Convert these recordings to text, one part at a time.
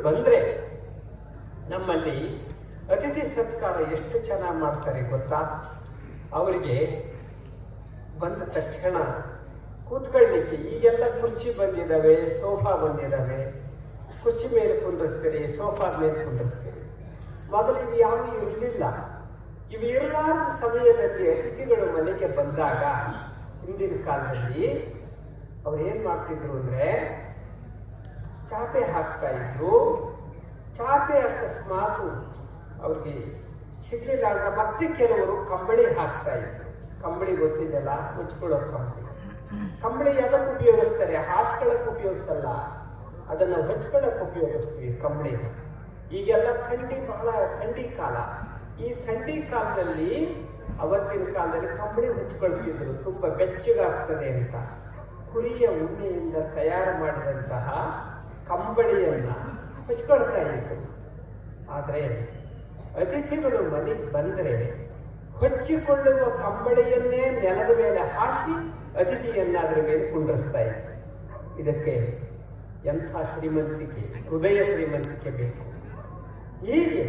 ಬಂದ್ರೆ ನಮ್ಮಲ್ಲಿ ಅತಿಥಿ ಸತ್ಕಾರ ಎಷ್ಟು ಚೆನ್ನಾಗಿ ಮಾಡ್ತಾರೆ ಗೊತ್ತಾ? ಅವರಿಗೆ ಬಂದ ತಕ್ಷಣ ಕೂತ್ಕೊಳ್ಳಿಕ್ಕೆ ಈಗೆಲ್ಲ ಕುರ್ಚಿ ಬಂದಿದ್ದಾವೆ, ಸೋಫಾ ಬಂದಿದ್ದಾವೆ. ಕುರ್ಚಿ ಮೇಲೆ ಕುಂಡ್ರಿಸ್ತೀರಿ, ಸೋಫಾ ಮೇಲೆ ಕುಂಡ್ರಿಸ್ತೀರಿ. ಮೊದಲು ಇವು ಯಾವುದು ಇರಲಿಲ್ಲ. ಇವು ಇರಲಾರದ ಸಮಯದಲ್ಲಿ ಅತಿಥಿಗಳು ಮನೆಗೆ ಬಂದಾಗ ಹಿಂದಿನ ಕಾಲದಲ್ಲಿ ಅವ್ರು ಏನ್ ಮಾಡ್ತಿದ್ರು ಅಂದ್ರೆ ಚಾಪೆ ಹಾಕ್ತಾ ಇದ್ರು. ಚಾಪೆ ಅಕಸ್ಮಾತು ಅವ್ರಿಗೆ ಸಿಗ್ಲಿಲ್ಲ ಅಂದ್ರೆ ಮತ್ತೆ ಕೆಲವರು ಕಂಬಳಿ ಹಾಕ್ತಾ ಇದ್ರು. ಕಂಬಳಿ ಗೊತ್ತಿದೆಲ್ಲ, ಮುಚ್ಕೊಳ್ಳೋ ಕಂಬಳಿ. ಕಂಬಳಿ ಅದಕ್ಕೆ ಉಪಯೋಗಿಸ್ತಾರೆ, ಹಾಸ್ಕೊಳ್ಳಕ್ಕೆ ಉಪಯೋಗಿಸಲ್ಲ, ಅದನ್ನು ಹೊಚ್ಕೊಳ್ಳಕ್ಕೆ ಉಪಯೋಗಿಸ್ತೀವಿ ಕಂಬಳಿನ. ಈಗೆಲ್ಲ ಬಹಳ ಥಂಡಿ ಕಾಲ. ಈ ಥಂಡಿ ಕಾಲದಲ್ಲಿ ಅವತ್ತಿನ ಕಾಲದಲ್ಲಿ ಕಂಬಳಿ ಹೊಚ್ಕೊಳ್ತಿದ್ರು, ತುಂಬಾ ಬೆಚ್ಚಗಾಗ್ತದೆ ಅಂತ. ಕುರಿಯ ಉಣ್ಣೆಯಿಂದ ತಯಾರು ಮಾಡಿದಂತಹ ಕಂಬಳಿಯನ್ನ ಹೊಚ್ಕೊಳ್ತಾ ಇದ್ರು. ಆದ್ರೆ ಅತಿಥಿಗಳು ಮನೆಗೆ ಬಂದರೆ ಹೊಚ್ಚಿಕೊಳ್ಳುವ ಕಂಬಳಿಯನ್ನೇ ನೆಲದ ಮೇಲೆ ಹಾಸಿ ಅತಿಥಿಯನ್ನ ಅದರ ಮೇಲೆ ಕುಂಡ್ರಿಸ್ತಾ ಇದ್ರು. ಇದಕ್ಕೆ ಎಂಥ ಶ್ರೀಮಂತಿಕೆ, ಹೃದಯ ಶ್ರೀಮಂತಿಕೆ ಬೇಕು. ಹೀಗೆ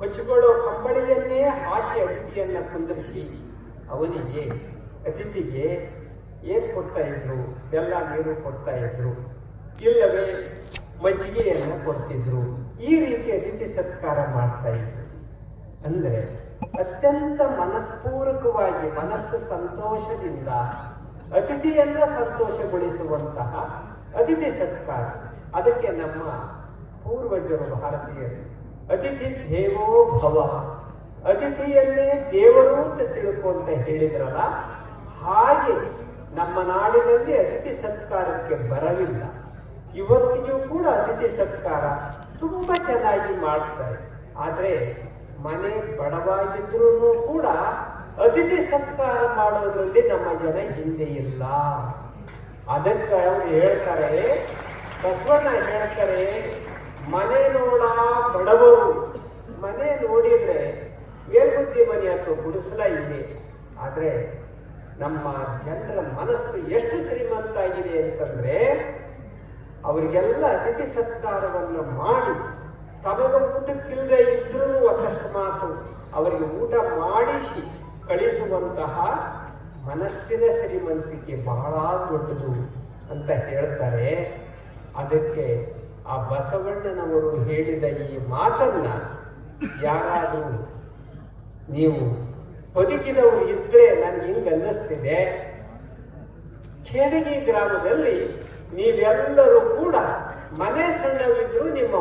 ಹೊಚ್ಚಿಕೊಳ್ಳೋ ಕಂಬಳಿಯನ್ನೇ ಹಾಸಿ ಅತಿಥಿಯನ್ನ ಕುಂದಿರಿಸಿ ಅವನಿಗೆ ಅತಿಥಿಗೆ ಏನ್ ಕೊಡ್ತಾ ಇದ್ರು? ಬೆಲ್ಲ ನೀರು ಕೊಡ್ತಾ ಇದ್ರು, ಇಲ್ಲವೇ ಮಜ್ಜಿಗೆಯನ್ನು ಕೊಡ್ತಿದ್ರು. ಈ ರೀತಿ ಅತಿಥಿ ಸತ್ಕಾರ ಮಾಡ್ತಾ ಇದ್ರು. ಅಂದ್ರೆ ಅತ್ಯಂತ ಮನಪೂರ್ವಕವಾಗಿ, ಮನಸ್ಸು ಸಂತೋಷದಿಂದ ಅತಿಥಿಯನ್ನ ಸಂತೋಷಗೊಳಿಸುವಂತಹ ಅತಿಥಿ ಸತ್ಕಾರ. ಅದಕ್ಕೆ ನಮ್ಮ ಪೂರ್ವಜರು ಭಾರತೀಯರು ಅತಿಥಿ ದೇವೋ ಭವ, ಅತಿಥಿಯನ್ನೇ ದೇವರು ಅಂತ ತಿಳ್ಕೊ ಅಂತ ಹೇಳಿದ್ರಲ್ಲ, ಹಾಗೆ ನಮ್ಮ ನಾಡಿನಲ್ಲಿ ಅತಿಥಿ ಸತ್ಕಾರಕ್ಕೆ ಬರಲಿಲ್ಲ. ಇವತ್ತಿಗೂ ಕೂಡ ಅತಿಥಿ ಸತ್ಕಾರ ತುಂಬಾ ಚೆನ್ನಾಗಿ ಮಾಡ್ತಾರೆ. ಆದ್ರೆ ಮನೆ ಬಡವಾಗಿದ್ರೂ ಕೂಡ ಅತಿಥಿ ಸತ್ಕಾರ ಮಾಡೋದ್ರಲ್ಲಿ ನಮ್ಮ ಜನ ಹಿಂದೆ ಇಲ್ಲ. ಅದಕ್ಕೆ ಅವರು ಹೇಳ್ತಾರೆ, ಬಸವಣ್ಣ ಹೇಳ್ತಾರೆ, ಮನೆ ನೋಡ ಬಡವರು. ಮನೆ ನೋಡಿದ್ರೆ ಮೇಲ್ಬುದ್ಧಿ ಮನೆ ಅಥವಾ ಗುಡಿಸಲ ಇದೆ. ಆದ್ರೆ ನಮ್ಮ ಜನರ ಮನಸ್ಸು ಎಷ್ಟು ಶ್ರೀಮಂತಾಗಿದೆ ಅಂತಂದ್ರೆ ಅವರಿಗೆಲ್ಲ ಅತಿಥಿ ಸತ್ಕಾರವನ್ನು ಮಾಡಿ ತಮಗೆ ಊಟಕ್ಕಿಲ್ಲದೆ ಇದ್ರೂ ಅಕಸ್ಮಾತು ಅವರಿಗೆ ಊಟ ಮಾಡಿಸಿ ಕಳಿಸುವಂತಹ ಮನಸ್ಸಿನ ಶ್ರೀಮಂತಿಕೆ ಬಹಳ ದೊಡ್ಡದು ಅಂತ ಹೇಳ್ತಾರೆ. ಅದಕ್ಕೆ ಆ ಬಸವಣ್ಣನವರು ಹೇಳಿದ ಈ ಮಾತನ್ನ ಯಾರಾದರೂ ನೀವು ಬದುಕಿದವರು ಇದ್ರೆ ನನ್ಗೆ ಹಿಂಗೆ ಅನ್ನಿಸ್ತಿದೆ, ಖೇಡಗಿ ಗ್ರಾಮದಲ್ಲಿ ನೀವೆಲ್ಲರೂ ಕೂಡ ಮನೆ ಸಣ್ಣವಿದ್ರು ನಿಮ್ಮ